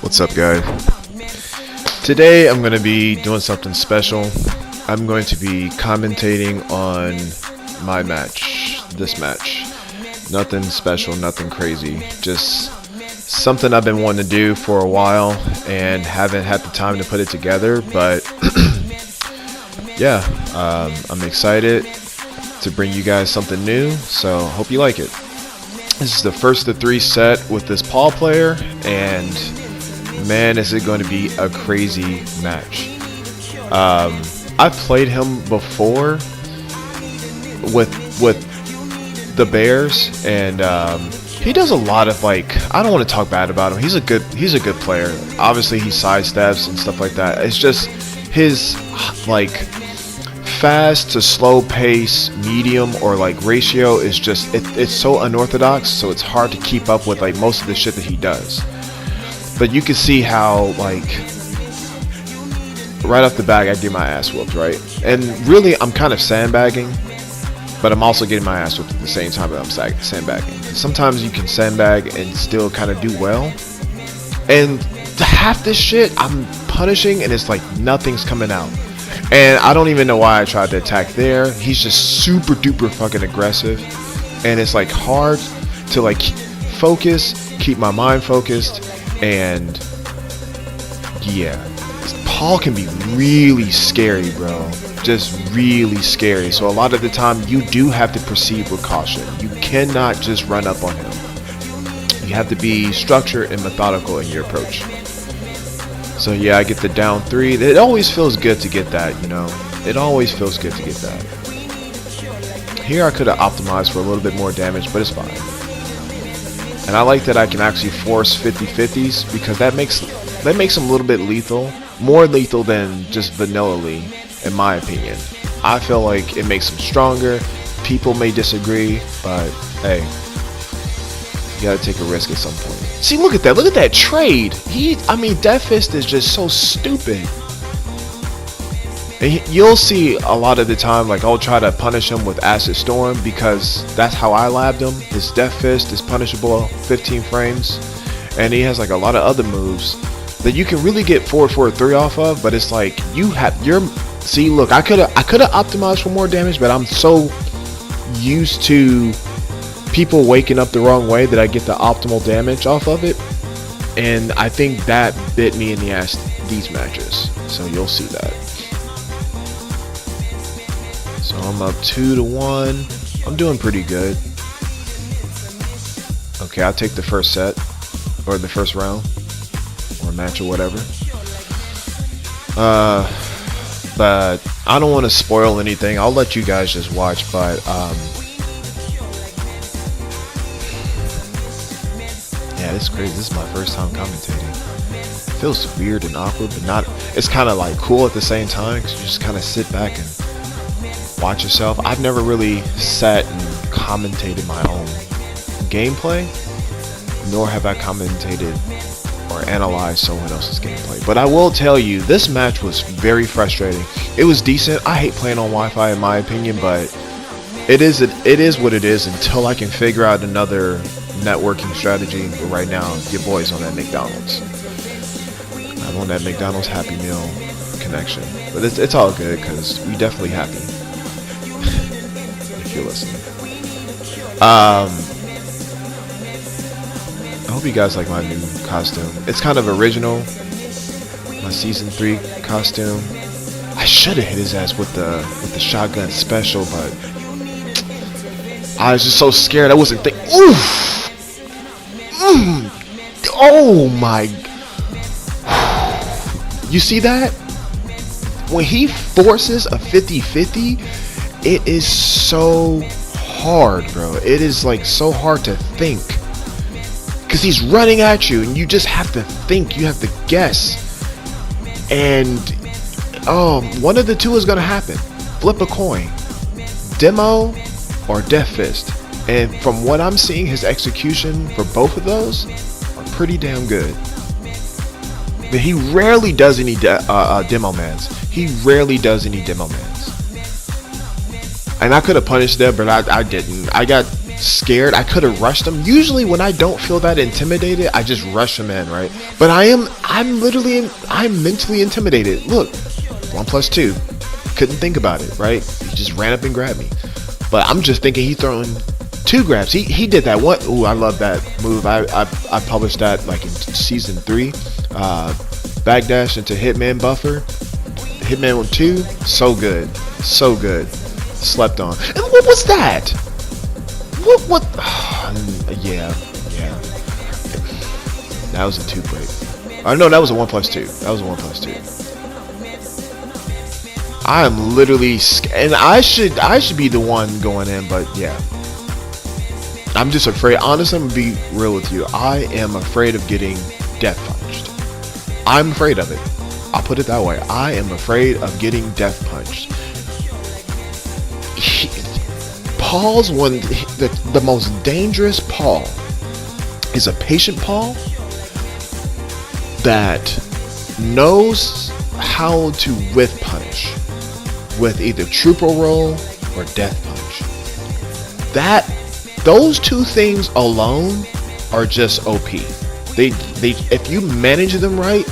What's up, guys? Today I'm going to be doing something special. I'm going to be commentating on my match, this match. Nothing special, nothing crazy, just something I've been wanting to do for a while and haven't had the time to put it together, but yeah, I'm excited to bring you guys something new, so hope you like it. This is the first of 3 set with this Paul player, and man, is it going to be a crazy match. I've played him before with the Bears, and he does a lot of, like, I don't want to talk bad about him. He's a good player. Obviously, he sidesteps and stuff like that. It's just his like fast to slow pace, medium, or like ratio is just it's so unorthodox. So it's hard to keep up with like most of the shit that he does. But you can see how, like, right off the bat, I get my ass whooped, right? And really, I'm kind of sandbagging, but I'm also getting my ass whooped at the same time that I'm sandbagging. Sometimes you can sandbag and still kind of do well. And half this shit, I'm punishing, and it's like nothing's coming out. And I don't even know why I tried to attack there. He's just super duper fucking aggressive. And it's like hard to like focus, keep my mind focused. And yeah, Paul can be really scary, bro. Just really scary. So a lot of the time you do have to proceed with caution. You cannot just run up on him. You have to be structured and methodical in your approach. So yeah, I get the down 3. It always feels good to get that, you know. It always feels good to get that. Here I could have optimized for a little bit more damage, but it's fine. And I like that I can actually force 50-50s, because that makes him a little bit lethal. More lethal than just vanilla-ly, in my opinion. I feel like it makes him stronger. People may disagree, but hey, you gotta take a risk at some point. See, look at that. Look at that trade. Death Fist is just so stupid. And you'll see a lot of the time, like, I'll try to punish him with Acid Storm, because that's how I labbed him. His Death Fist is punishable 15 frames, and he has like a lot of other moves that you can really get 4-4-3 off of, but it's like see, look, I could have optimized for more damage, but I'm so used to people waking up the wrong way that I get the optimal damage off of it, and I think that bit me in the ass these matches, so you'll see that. So I'm up 2-1. I'm doing pretty good. Okay, I'll take the first set, or the first round, or match, or whatever. But I don't want to spoil anything. I'll let you guys just watch. But yeah, it's crazy. This is my first time commentating. It feels weird and awkward, but not. It's kind of like cool at the same time, because you just kind of sit back and watch yourself. I've never really sat and commentated my own gameplay, nor have I commentated or analyzed someone else's gameplay. But I will tell you, this match was very frustrating. It was decent. I hate playing on Wi-Fi, in my opinion, but it is what it is until I can figure out another networking strategy. But right now, your boy's on that McDonald's. I'm on that McDonald's Happy Meal connection. But it's all good, because we definitely happy. If you're listening. I hope you guys like my new costume. It's kind of original. My season 3 costume. I should have hit his ass with the shotgun special, but I was just so scared. I wasn't thinking. Oof! Oh my! You see that? When he forces a 50-50, it is so hard, bro. It is like so hard to think, because he's running at you, and you just have to think. You have to guess, and one of the two is gonna happen. Flip a coin, Demo or Death Fist. And from what I'm seeing, his execution for both of those are pretty damn good. But he rarely does any demo mans. He rarely does any demo mans. And I could have punished them, but I didn't. I got scared. I could have rushed him. Usually when I don't feel that intimidated, I just rush him in, right? But I'm mentally intimidated. Look, 1+2. Couldn't think about it, right? He just ran up and grabbed me. But I'm just thinking he's throwing 2 grabs. He did that one. Ooh, I love that move. I published that like in season 3. Backdash into Hitman Buffer. Hitman 2. So good. So good. Slept on. And what was that? What? Yeah. That was a 2 break. Oh no, that was a 1+2. That was a 1+2. I am literally, and I should be the one going in, but yeah. I'm just afraid. Honestly, I'm gonna be real with you. I am afraid of getting death punched. I'm afraid of it. I'll put it that way. I am afraid of getting death punched. Paul's the most dangerous Paul is a patient Paul that knows how to whiff punish with either trooper roll or death punch. Those 2 things alone are just OP. They if you manage them right,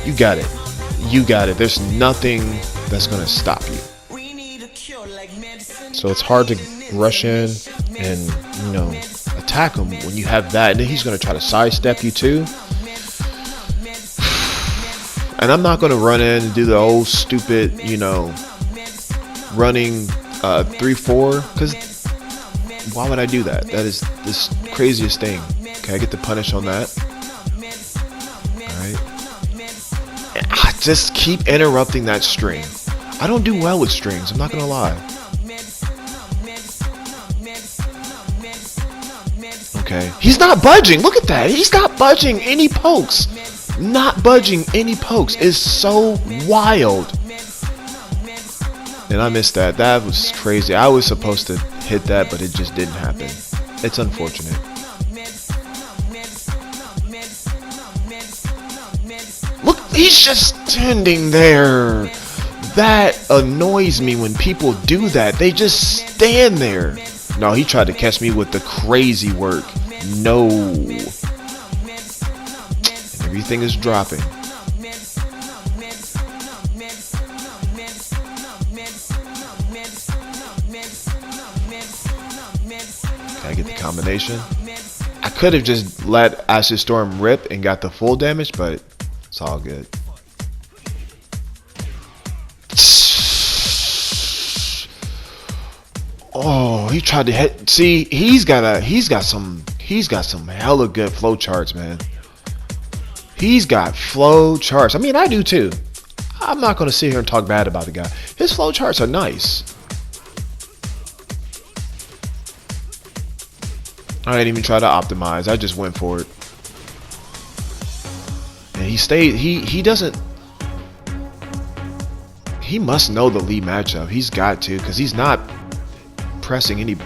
you got it. There's nothing that's gonna stop you. So it's hard to rush in and attack him when you have that, and then he's gonna try to sidestep you too. And I'm not gonna run in and do the old stupid, running 3-4, because why would I do that? That is this craziest thing. Okay, I get the punish on that. Alright. I just keep interrupting that string. I don't do well with strings, I'm not gonna lie. Okay. He's not budging. Look at that. He's not budging any pokes. Not budging any pokes is so wild. And I missed that. That was crazy. I was supposed to hit that, but it just didn't happen. It's unfortunate. Look, he's just standing there. That annoys me when people do that. They just stand there. No, he tried to catch me with the crazy work. No. And everything is dropping. Can I get the combination? I could have just let Acid Storm rip and got the full damage, but it's all good. Oh, he tried to hit. See, he's got some hella good flow charts, man. He's got flow charts. I mean, I do too. I'm not gonna sit here and talk bad about the guy. His flow charts are nice. I didn't even try to optimize. I just went for it. And he stayed. He doesn't. He must know the lead matchup. He's got to, because he's not pressing any.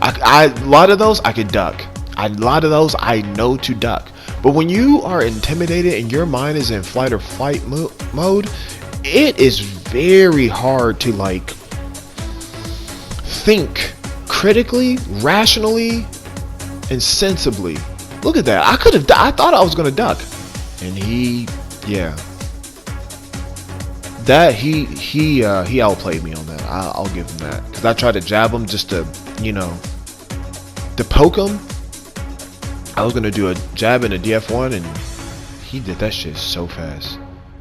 A lot of those I could duck. A lot of those I know to duck. But when you are intimidated and your mind is in flight or fight mode, it is very hard to like think critically, rationally, and sensibly. Look at that. I thought I was gonna duck, and yeah. That he outplayed me on that. I'll give him that, because I tried to jab him just to to poke him. I was gonna do a jab and a DF1, and he did that shit so fast.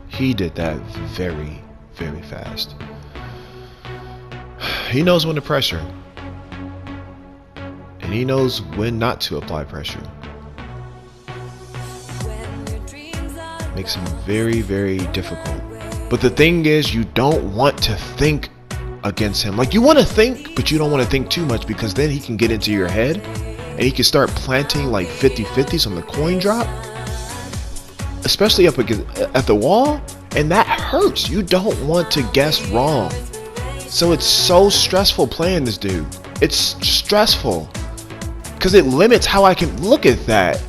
He did that very, very fast. He knows when to pressure, and he knows when not to apply pressure. Makes him very, very difficult. But the thing is, you don't want to think against him. Like, you want to think, but you don't want to think too much, because then he can get into your head and he can start planting like 50-50s on the coin drop, especially up at the wall, and that hurts. You don't want to guess wrong. So it's so stressful playing this dude. It's stressful because it limits how I can look at that.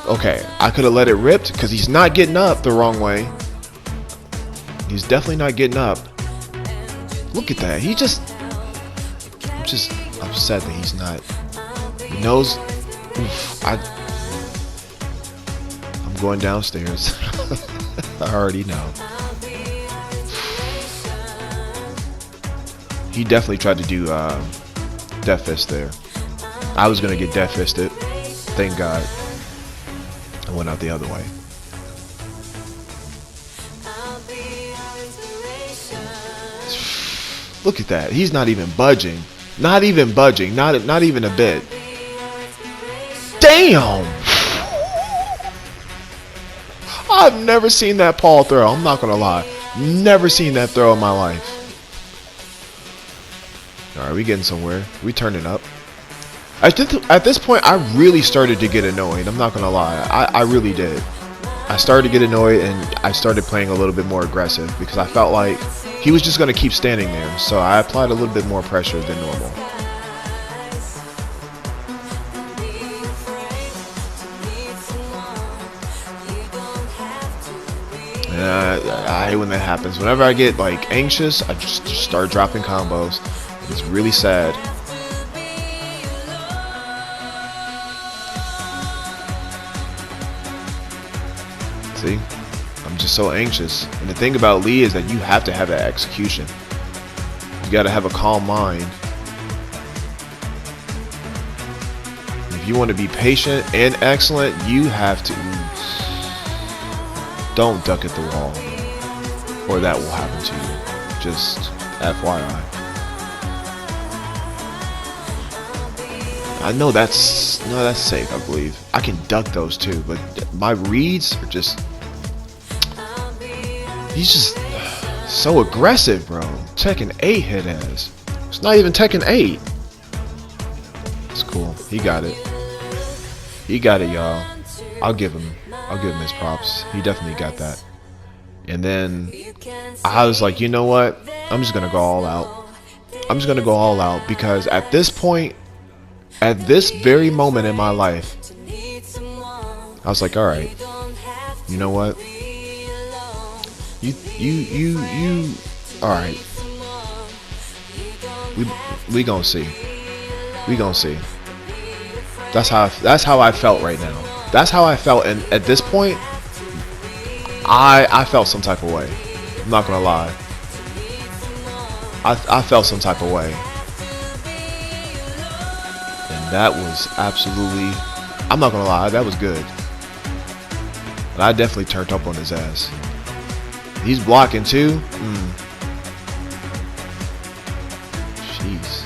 Okay, I could have let it rip, because he's not getting up the wrong way. He's definitely not getting up. Look at that. I'm just just upset that he's not. He knows. Oof, I'm going downstairs. I already know. He definitely tried to do Death Fist there. I was gonna get Death Fisted. Thank God. I went out the other way. Look at that. He's not even budging. Not even budging. Not even a bit. Damn! I've never seen that Paul throw. I'm not gonna lie. Never seen that throw in my life. Alright, we getting somewhere. We turning up. At this point, I really started to get annoyed. I'm not gonna lie. I really did. I started to get annoyed, and I started playing a little bit more aggressive because I felt like he was just gonna keep standing there. So I applied a little bit more pressure than normal. And I hate when that happens. Whenever I get like anxious, I just start dropping combos. It's really sad. See? I'm just so anxious. And the thing about Lee is that you have to have that execution. You gotta have a calm mind. If you want to be patient and excellent, you have to. Don't duck at the wall, or that will happen to you. Just FYI. I know that's safe, I believe. I can duck those too, but my reads are just. He's just so aggressive, bro. Tekken 8 hit ass. It's not even Tekken 8. It's cool. He got it. He got it, y'all. I'll give him his props. He definitely got that. And then I was like, you know what? I'm just gonna go all out. I'm just gonna go all out because at this point, at this very moment in my life, I was like, all right, you know what? You. All right. We gonna see. We gonna see. That's how I felt right now. That's how I felt, and at this point, I felt some type of way. I'm not gonna lie. I felt some type of way, and that was absolutely. I'm not gonna lie, that was good. But I definitely turned up on his ass. He's blocking too. Jeez,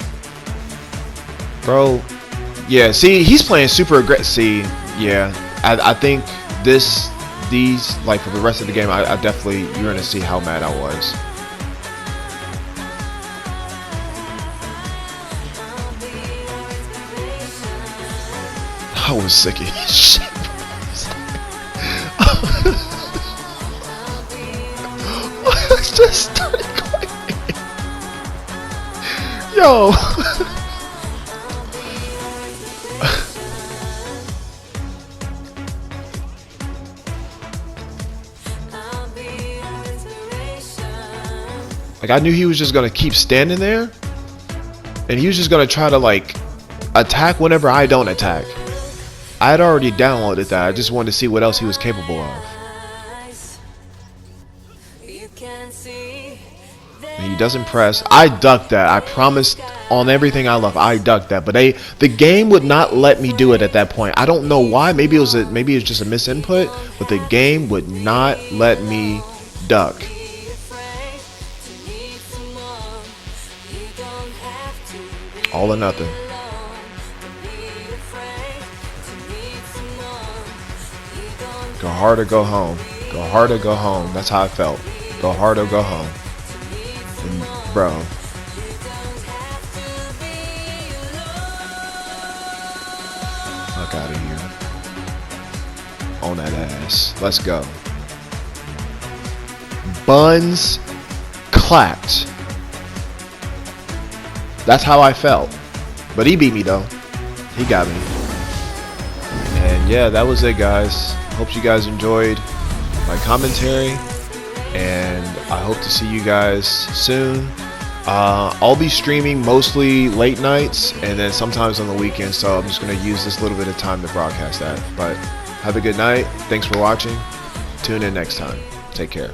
bro. Yeah, see, he's playing super aggressive. See, yeah, I think these, like for the rest of the game, I definitely, you're gonna see how mad I was. I was sick of his shit. I just started going. Yo. Like, I knew he was just gonna keep standing there, and he was just gonna try to like attack whenever I don't attack. I had already downloaded that. I just wanted to see what else he was capable of. And he doesn't press. I ducked that. I promised on everything I love. I ducked that, but the game would not let me do it at that point. I don't know why. Maybe it was just a misinput, but the game would not let me duck. All or nothing. Go hard or go home. Go hard or go home. That's how I felt. Go hard or go home. And bro. Fuck out of here. On that ass. Let's go. Buns clapped. That's how I felt. But he beat me though. He got me. And yeah, that was it, guys. Hope you guys enjoyed my commentary. And I hope to see you guys soon. I'll be streaming mostly late nights and then sometimes on the weekends, so I'm just going to use this little bit of time to broadcast that. But have a good night. Thanks for watching. Tune in next time. Take care.